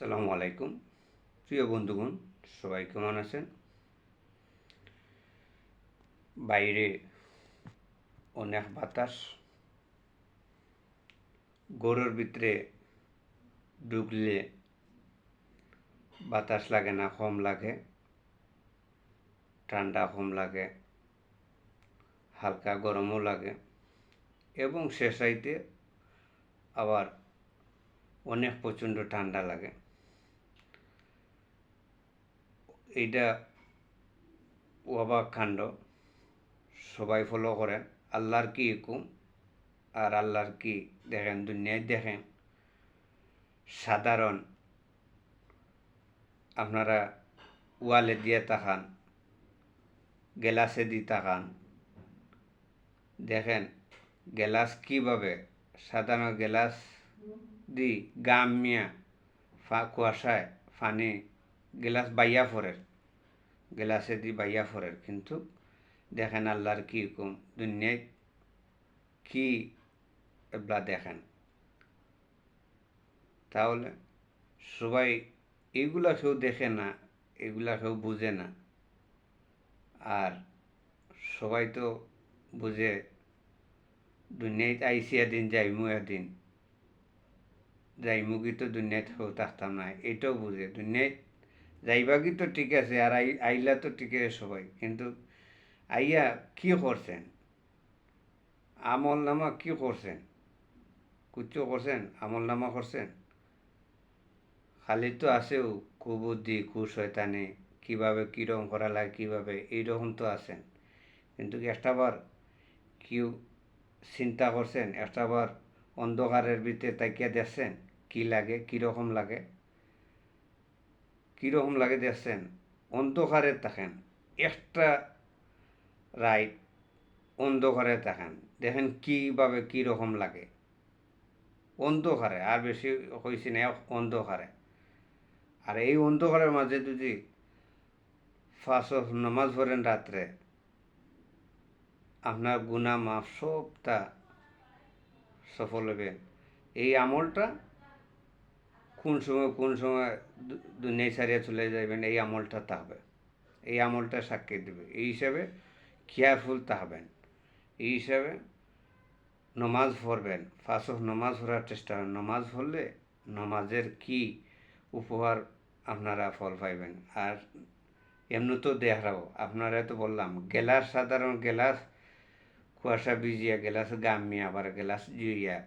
আসসালামু আলাইকুম। প্রিয় বন্ধুগণ, সবাই কেমন আছেন? বাইরে অনেক বাতাস, ঘরের ভিতরে ঢুকলে বাতাস লাগে না, কম লাগে, ঠান্ডা কম লাগে, হালকা গরমও লাগে এবং শেষাইতে আবার অনেক প্রচণ্ড ঠান্ডা লাগে। এইটা অবাক কাণ্ড, সবাই ফলো করেন। আল্লাহর কি হুকুম আর আল্লাহর কি দেখেন, দুনিয়ায় দেখেন সাধারণ আপনারা ওয়ালে দিয়ে তাকান, গ্লাসে দিয়ে তাকান, দেখেন গ্লাস কীভাবে সাধারণ গ্লাস দি গাম মিয়া কুয়াশায় পানি গ্লাস বাইয়া ফরের, গ্লাসে দি বাইয়া ফরের, কিন্তু দেখেন আল্লাহর কি হুকুম, দুনিয়ায় কি এগুলা দেখেন। তাহলে সবাই এইগুলা কেউ দেখে না, এগুলা কেউ বুঝে না। আর সবাই তো বুঝে দুনিয়ায় আইসি এদিন যাইমু, এদিন যাইমু কি তো দুনিয়ায় কেউ থাকতাম না, এটাও বুঝে। দুনিয়ায় যাইবা কি তো ঠিক আছে, আর আইলা তো ঠিক আছে সবাই, কিন্তু আইয়া কি করছেন, আমল নামা কি করছেন? কুচ্ছ করছেন? আমল নামা করছেন? খালি তো আছেও কুবুদ্ধি, কুশয়তানি, কীভাবে কীরকম করা লাগে, কীভাবে এইরকম তো আছেন, কিন্তু একটাবার কেউ চিন্তা করছেন? একটাবার অন্ধকারের ভিতরে তাকিয়া দেখছেন কি লাগে, কীরকম লাগে, কীরকম লাগে দেখছেন? অন্ধকারে থাকেন একটা রাইট, অন্ধকারে থাকেন, দেখেন কীভাবে কীরকম লাগে অন্ধকারে, আর বেশি হয়েছে না অন্ধকারে। আর এই অন্ধকারের মাঝে যদি ফাঁস নামাজ পড়েন রাত্রে, আপনার গুনাহ মাফ সবটা সফল হবে। এই আমলটা কোন সময় দুনিয়ায় ছাড়িয়ে চলে যাবেন, এই আমলটা থাকবে, এই আমলটা সাক্ষী দেবে। এই হিসাবে কেয়ারফুল থাকবেন, এই হিসাবে নমাজ পড়বেন, ফাঁস নমাজ পড়ার চেষ্টা করেন। নমাজ পড়লে নমাজের কি উপহার আপনারা ফল পাইবেন। আর এমনি তো দেখাও, আপনারা তো বললাম গেলাস, সাধারণ গেলাস কুয়াশা ভিজিয়া, গেলাস গামিয়া, আবার গেলাস জুইয়া,